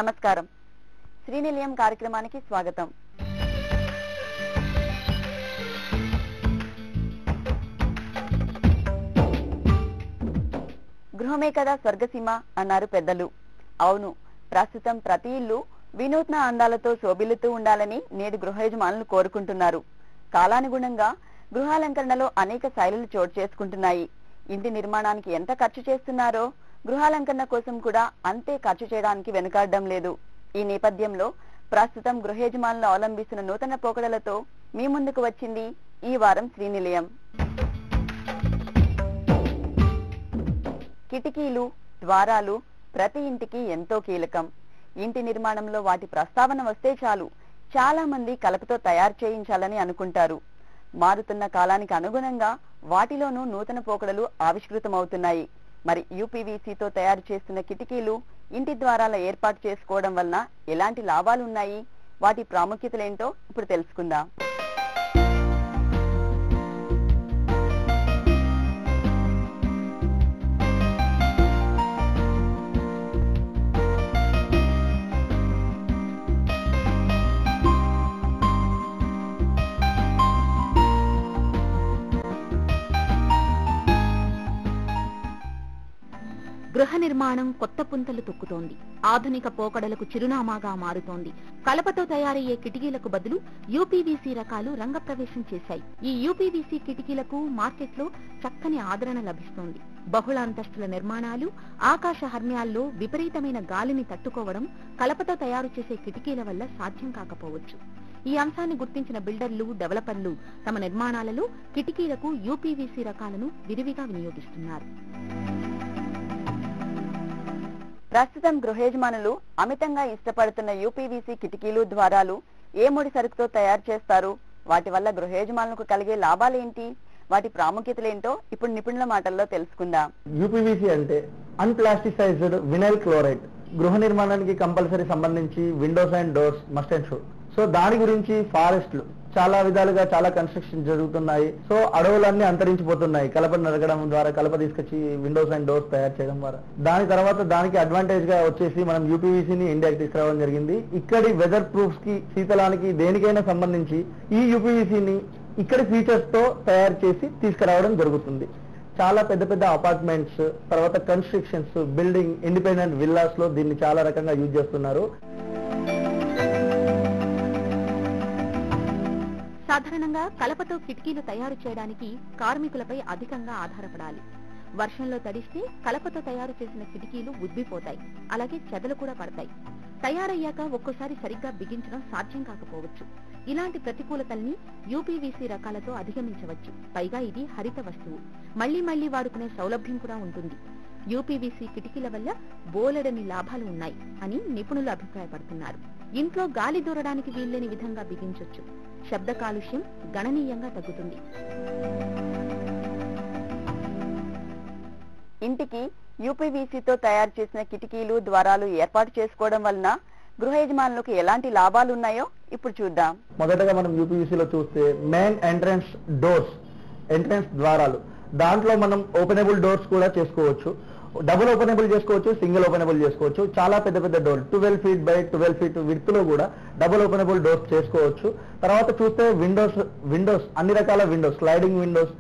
నమస్కారం. శ్రీనిలయం కార్యక్రమానికి స్వాగతం. గృహమే కదా స్వర్గసీమ అన్నారు పెద్దలు. అవును, ప్రస్తుతం ప్రతి ఇల్లు వినూత్న అందాలతో శోభిల్లుతూ ఉండాలని నేడు గృహ యజమానులు కోరుకుంటున్నారు. కాలానుగుణంగా గృహాలంకరణలో అనేక శైలులు చోటు చేసుకుంటున్నాయి. ఇంటి నిర్మాణానికి ఎంత ఖర్చు చేస్తున్నారో గృహాలంకరణ కోసం కూడా అంతే ఖర్చు చేయడానికి వెనుకాడడం లేదు. ఈ నేపథ్యంలో ప్రస్తుతం గృహ యజమానులు అవలంబిస్తున్న నూతన పోకడలతో మీ ముందుకు వచ్చింది ఈ వారం శ్రీనిలయం. కిటికీలు, ద్వారాలు ప్రతి ఇంటికి ఎంతో కీలకం. ఇంటి నిర్మాణంలో వాటి ప్రస్తావన వస్తే చాలు చాలా మంది కలపతో తయారు చేయించాలని అనుకుంటారు. మారుతున్న కాలానికి అనుగుణంగా వాటిలోనూ నూతన పోకడలు ఆవిష్కృతమవుతున్నాయి. మరి యూపీవీసీతో తయారు చేస్తున్న కిటికీలు, ఇంటి ద్వారాల ఏర్పాటు చేసుకోవడం వలన ఎలాంటి లాభాలు ఉన్నాయి, వాటి ప్రాముఖ్యతలేంటో ఇప్పుడు తెలుసుకుందాం. గృహ నిర్మాణం కొత్త పుంతలు తొక్కుతోంది. ఆధునిక పోకడలకు చిరునామాగా మారుతోంది. కలపతో తయారయ్యే కిటికీలకు బదులు యూపీవీసీ రకాలు రంగప్రవేశం చేశాయి. ఈ యూపీవీసీ కిటికీలకు మార్కెట్లో చక్కని ఆదరణ లభిస్తోంది. బహుళ అంతస్తుల నిర్మాణాలు, ఆకాశ హర్మ్యాల్లో విపరీతమైన గాలిని తట్టుకోవడం కలపతో తయారు చేసే కిటికీల వల్ల సాధ్యం కాకపోవచ్చు. ఈ అంశాన్ని గుర్తించిన బిల్డర్లు, డెవలపర్లు తమ నిర్మాణాలలో కిటికీలకు యూపీవీసీ రకాలను విరివిగా వినియోగిస్తున్నారు. ప్రస్తుతం గృహ యజమానులు అమితంగా ఇష్టపడుతున్న యూపీవీసీ కిటికీలు, ద్వారాలు ఏ ముడి సరుకుతో తయారు చేస్తారు, వాటి వల్ల గృహ యజమానులకు కలిగే లాభాలేంటి, వాటి ప్రాముఖ్యతలేంటో ఇప్పుడు నిపుణుల మాటల్లో తెలుసుకుందాం. యూపీవీసీ అంటే అన్ప్లాస్టిసైజ్డ్ వినైల్ క్లోరైడ్. గృహ నిర్మాణానికి కంపల్సరీ సంబంధించి Windows and doors must and should. So దాని గురించి ఫారెస్ట్లు చాలా విధాలుగా చాలా కన్స్ట్రక్షన్ జరుగుతున్నాయి. సో అడవులన్నీ అంతరించిపోతున్నాయి కలప నరకడం ద్వారా, కలప తీసుకొచ్చి విండోస్ అండ్ డోర్స్ తయారు చేయడం ద్వారా. దాని తర్వాత దానికి అడ్వాంటేజ్ గా వచ్చేసి మనం యూపీవీసీని ఇండియాకి తీసుకురావడం జరిగింది. ఇక్కడి వెదర్ ప్రూఫ్స్ కి, శీతలానికి, దేనికైనా సంబంధించి ఈ యూపీవీసీని ఇక్కడి ఫీచర్స్ తో తయారు చేసి తీసుకురావడం జరుగుతుంది. చాలా పెద్ద పెద్ద అపార్ట్మెంట్స్, తర్వాత కన్స్ట్రక్షన్స్, బిల్డింగ్, ఇండిపెండెంట్ విల్లాస్ లో దీన్ని చాలా రకంగా యూజ్ చేస్తున్నారు. సాధారణంగా కలపతో కిటికీలు తయారు చేయడానికి కార్మికులపై అధికంగా ఆధారపడాలి. వర్షంలో తడిస్తే కలపతో తయారు చేసిన కిటికీలు ఉబ్బిపోతాయి, అలాగే చెదలు కూడా పడతాయి. తయారయ్యాక ఒక్కోసారి సరిగ్గా బిగించడం సాధ్యం కాకపోవచ్చు. ఇలాంటి ప్రతికూలతల్ని యూపీవీసీ రకాలతో అధిగమించవచ్చు. పైగా ఇది హరిత వస్తువు, మళ్లీ మళ్లీ వాడుకునే సౌలభ్యం కూడా ఉంటుంది. యూపీవీసీ కిటికీల వల్ల బోలెడని లాభాలు ఉన్నాయి అని నిపుణులు అభిప్రాయపడుతున్నారు. ఇంట్లో గాలి దూరడానికి వీల్లేని విధంగా బిగించొచ్చు. శబ్ద కాలుష్యం గణనీయంగా తగ్గుతుంది. ఇంటికి యూపీవీసీతో తయారు చేసిన కిటికీలు, ద్వారాలు ఏర్పాటు చేసుకోవడం వలన గృహ యజమానులకు ఎలాంటి లాభాలు ఉన్నాయో ఇప్పుడు చూద్దాం. మొదటగా మనం యూపీవీసీలో చూస్తే మెయిన్ ఎంట్రన్స్ డోర్స్, ఎంట్రన్స్ ద్వారాలు, దాంట్లో మనం ఓపెనబుల్ డోర్స్ కూడా చేసుకోవచ్చు. డబుల్ ఓపెనబుల్ చేసుకోవచ్చు, సింగిల్ ఓపెనబుల్ చేసుకోవచ్చు. చాలా పెద్ద పెద్ద door 12 feet by 12 feet width లో కూడా డబుల్ ఓపెనబుల్ డోర్స్ చేసుకోవచ్చు. తర్వాత చూస్తే విండోస్ అన్ని రకాల Windows, sliding Windows,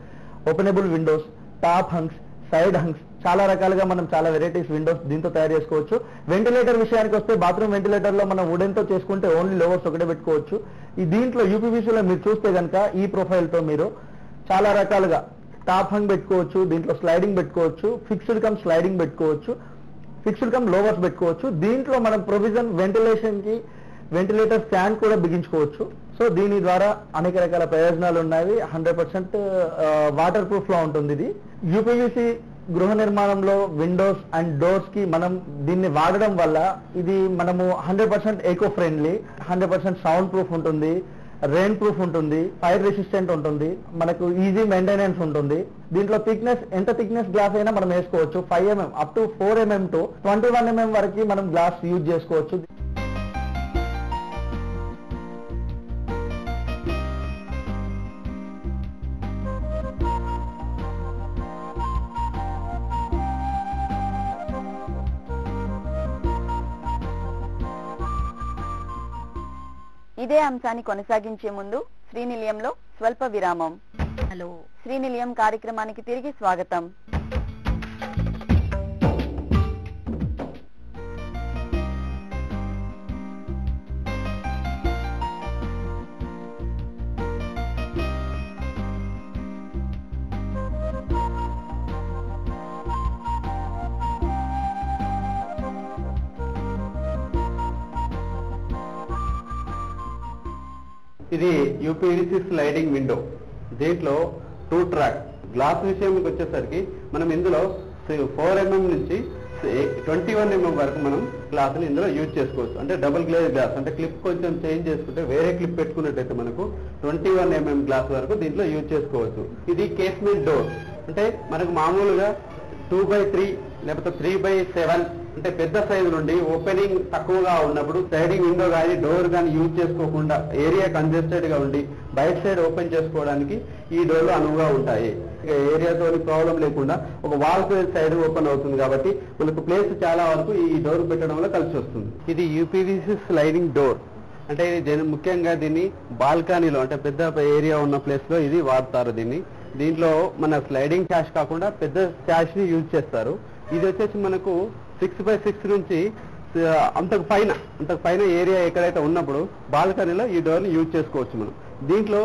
openable Windows, top hangs, side hangs, చాలా రకాలుగా మనం చాలా వెరైటీస్ విండోస్ దీంతో తయారు చేసుకోవచ్చు. వెంటిలేటర్ విషయానికి వస్తే బాత్రూమ్ వెంటిలేటర్ లో మనం వుడెన్ తో చేసుకుంటే ఓన్లీ లోవర్స్ ఒకటే పెట్టుకోవచ్చు. ఈ దీంట్లో యూపీవీసీలో మీరు చూస్తే కనుక ఈ ప్రొఫైల్ తో మీరు చాలా రకాలుగా టాప్ హంగ్ పెట్టుకోవచ్చు, దీంట్లో స్లైడింగ్ పెట్టుకోవచ్చు, ఫిక్స్డ్ కమ్ స్లైడింగ్ పెట్టుకోవచ్చు, ఫిక్స్డ్ కమ్ లోవర్స్ పెట్టుకోవచ్చు. దీంట్లో మనం ప్రొవిజన్ వెంటిలేషన్ కి వెంటిలేటర్ ఫ్యాన్ కూడా బిగించుకోవచ్చు. సో దీని ద్వారా అనేక రకాల ప్రయోజనాలు ఉన్నాయి. 100% వాటర్ ప్రూఫ్ లో ఉంటుంది. ఇది యూపీవీసీ గృహ నిర్మాణంలో విండోస్ అండ్ డోర్స్ కి మనం దీన్ని వాడడం వల్ల ఇది మనము 100% ఎకో ఫ్రెండ్లీ, 100% సౌండ్ ప్రూఫ్ ఉంటుంది, రెయిన్ ప్రూఫ్ ఉంటుంది, ఫైర్ రెసిస్టెంట్ ఉంటుంది, మనకు ఈజీ మెయింటెనెన్స్ ఉంటుంది. దీంట్లో థిక్నెస్, ఎంత థిక్నెస్ గ్లాస్ అయినా మనం వేసుకోవచ్చు. 5 mm up to 4 mm to 21 mm వరకు మనం గ్లాస్ యూజ్ చేసుకోవచ్చు. ఇదే అంశాన్ని కొనసాగించే ముందు శ్రీనిలయంలో స్వల్ప విరామం. హలో, శ్రీనిలయం కార్యక్రమానికి తిరిగి స్వాగతం. ఇది యూపీవీసీ స్లైడింగ్ విండో. దీంట్లో 2 ట్రాక్ గ్లాస్ విషయానికి వచ్చేసరికి మనం ఇందులో 4 mm నుంచి 21 mm వరకు మనం గ్లాస్ ని ఇందులో యూజ్ చేసుకోవచ్చు. అంటే డబుల్ గ్లేజ్ గ్లాస్, అంటే క్లిప్ కొంచెం చేంజ్ చేసుకుంటే వేరే క్లిప్ పెట్టుకున్నట్టయితే మనకు 21 mm గ్లాస్ వరకు దీంట్లో యూజ్ చేసుకోవచ్చు. ఇది కేస్మెంట్ డోర్, అంటే మనకు మామూలుగా 2x3 లేకపోతే 3x7 అంటే పెద్ద సైజు నుండి ఓపెనింగ్ తక్కువగా ఉన్నప్పుడు స్లైడింగ్ విండో కానీ డోర్ కానీ యూజ్ చేసుకోకుండా ఏరియా కంజెస్టెడ్ గా ఉండి బయట సైడ్ ఓపెన్ చేసుకోవడానికి ఈ డోర్లు అనువుగా ఉంటాయి. ఏరియాతో ప్రాబ్లం లేకుండా ఒక వాల్ సైడ్ ఓపెన్ అవుతుంది కాబట్టి మనకు ప్లేస్ చాలా వరకు ఈ డోర్ పెట్టడంలో కలిసి వస్తుంది. ఇది యూపీవీసీ స్లైడింగ్ డోర్. అంటే ఇది ముఖ్యంగా దీన్ని బాల్కనీలో, అంటే పెద్ద ఏరియా ఉన్న ప్లేస్ లో ఇది వాడతారు. దీంట్లో మన స్లైడింగ్ క్యాష్ కాకుండా పెద్ద క్యాష్ ని యూజ్ చేస్తారు. ఇది వచ్చేసి మనకు 6x6 నుంచి అంతకు పైన ఏరియా ఎక్కడైతే ఉన్నప్పుడు బాల్కనీలో ఈ డోర్ ని యూజ్ చేసుకోవచ్చు మనం. దీంట్లో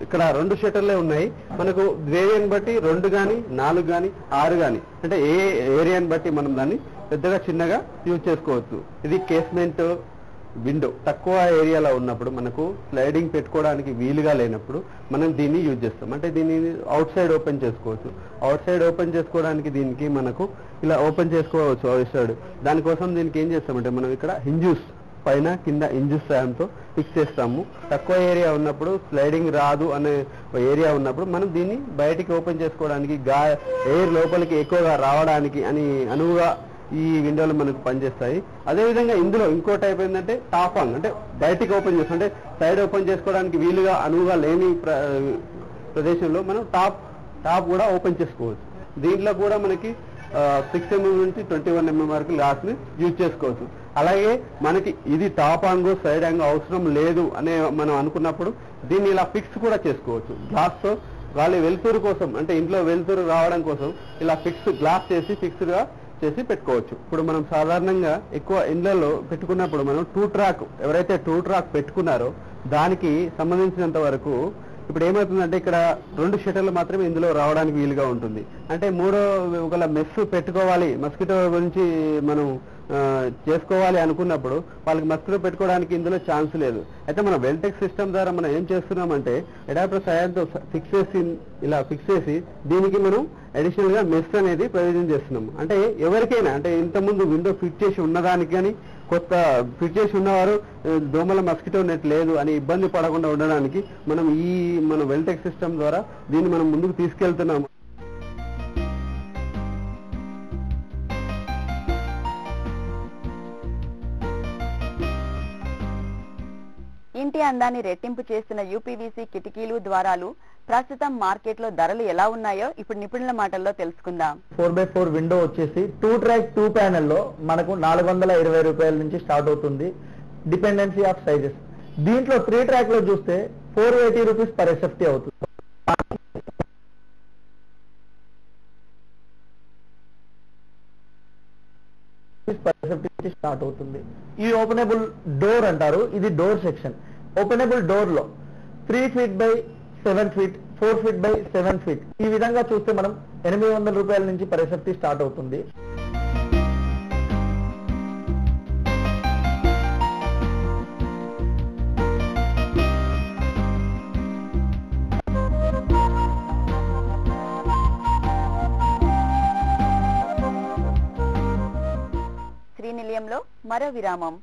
ఇక్కడ 2 షట్టర్లే ఉన్నాయి. మనకు ఏరియాని బట్టి 2 కానీ 4 కానీ 6 కానీ, అంటే ఏ ఏరియాని బట్టి మనం దాన్ని పెద్దగా చిన్నగా యూజ్ చేసుకోవచ్చు. ఇది కేస్మెంట్ విండో. తక్కువ ఏరియాలో ఉన్నప్పుడు మనకు స్లైడింగ్ పెట్టుకోవడానికి వీలుగా లేనప్పుడు మనం దీన్ని యూజ్ చేస్తాం. అంటే దీన్ని అవుట్ సైడ్ ఓపెన్ చేసుకోవచ్చు. అవుట్ సైడ్ ఓపెన్ చేసుకోవడానికి దీనికి మనకు ఇలా ఓపెన్ చేసుకోవచ్చు అవుట్ సైడ్. దానికోసం దీనికి ఏం చేస్తామంటే మనం ఇక్కడ హింజూస్ పైన కింద హింజూస్ సాయంతో ఫిక్స్ చేస్తాము. తక్కువ ఏరియా ఉన్నప్పుడు స్లైడింగ్ రాదు అనే ఏరియా ఉన్నప్పుడు మనం దీన్ని బయటికి ఓపెన్ చేసుకోవడానికి, ఎయిర్ లోపలికి ఎక్కువగా రావడానికి అని అనువుగా ఈ విండోలు మనకు పనిచేస్తాయి. అదేవిధంగా ఇందులో ఇంకో టైప్ ఏంటంటే టాప్ ఆన్, అంటే బయటికి ఓపెన్ చేస్తాం, అంటే సైడ్ ఓపెన్ చేసుకోవడానికి వీలుగా అనువుగా లేని ప్రదేశంలో మనం టాప్ కూడా ఓపెన్ చేసుకోవచ్చు. దీంట్లో కూడా మనకి 6 mm నుంచి 21 mm వరకు గ్లాస్ ని యూజ్ చేసుకోవచ్చు. అలాగే మనకి ఇది టాప్ ఆంగో సైడ్ ఆంగో అవసరం లేదు అనే మనం అనుకున్నప్పుడు దీన్ని ఇలా ఫిక్స్ కూడా చేసుకోవచ్చు. గ్లాస్ తో గాలి వెలుతురు కోసం, అంటే ఇంట్లో వెలుతురు రావడం కోసం ఇలా గ్లాస్ చేసి ఫిక్స్డ్ గా చేసి పెట్టుకోవచ్చు. ఇప్పుడు మనం సాధారణంగా ఎక్కువ ఇండ్లలో పెట్టుకున్నప్పుడు మనం 2 ట్రాక్, ఎవరైతే 2 ట్రాక్ పెట్టుకున్నారో దానికి సంబంధించినంత వరకు ఇప్పుడు ఏమవుతుందంటే ఇక్కడ 2 షట్టర్లు మాత్రమే ఇందులో రావడానికి వీలుగా ఉంటుంది. అంటే ఒకవేళ మెస్ పెట్టుకోవాలి, మస్కిటో గురించి మనం చేసుకోవాలి అనుకున్నప్పుడు వాళ్ళకి మస్కిటో పెట్టుకోవడానికి ఇందులో ఛాన్స్ లేదు. అయితే మన వెల్టెక్ సిస్టమ్ ద్వారా మనం ఏం చేస్తున్నామంటే అడాప్టర్ సాయంతో ఇలా ఫిక్స్ చేసి దీనికి మనం అడిషనల్ గా మెస్ అనేది ప్రొవిజన్ చేస్తున్నాము. అంటే ఎవరికైనా, అంటే ఇంతకుముందు విండో ఫిట్ చేసి ఉన్నదానికి కానీ కొత్త ఫిట్ చేసి ఉన్నవారు దోమల మస్కిటో నెట్ లేదు అని ఇబ్బంది పడకుండా ఉండడానికి మనం మన వెల్టెక్ సిస్టమ్ ద్వారా దీన్ని మనం ముందుకు తీసుకెళ్తున్నాము. ఇంటి అందాన్ని రెట్టింపు చేస్తున్న యూపీవీసీ కిటికీలు, ద్వారాలు ప్రస్తుతం మార్కెట్ లో ధరలు ఎలా ఉన్నాయో ఇప్పుడు నిపుణుల మాటల్లో తెలుసుకుందాం. 4x4 విండో వచ్చేసి 2 ట్రాక్ 2 ప్యానెల్ లో మనకు 420 రూపాయల నుంచి స్టార్ట్ అవుతుంది, డిపెండెన్సీ ఆఫ్ సైజెస్. దీంట్లో 3 ట్రాక్ లో చూస్తే 480 రూపీస్ పర్ ఎస్ఎఫ్టీ అవుతుంది. స్టార్ట్ అవుతుంది. ఈ ఓపెనబుల్ డోర్ అంటారు, ఇది డోర్ సెక్షన్. ఓపెనబుల్ డోర్ లో 3 feet by 7 feet, 4 feet by 7 feet ఈ విధంగా చూస్తే మనం 800 రూపాయల నుంచి పర్ ఎస్ఎఫ్టీ స్టార్ట్ అవుతుంది. శ్రీనిలయంలో మరో విరామం.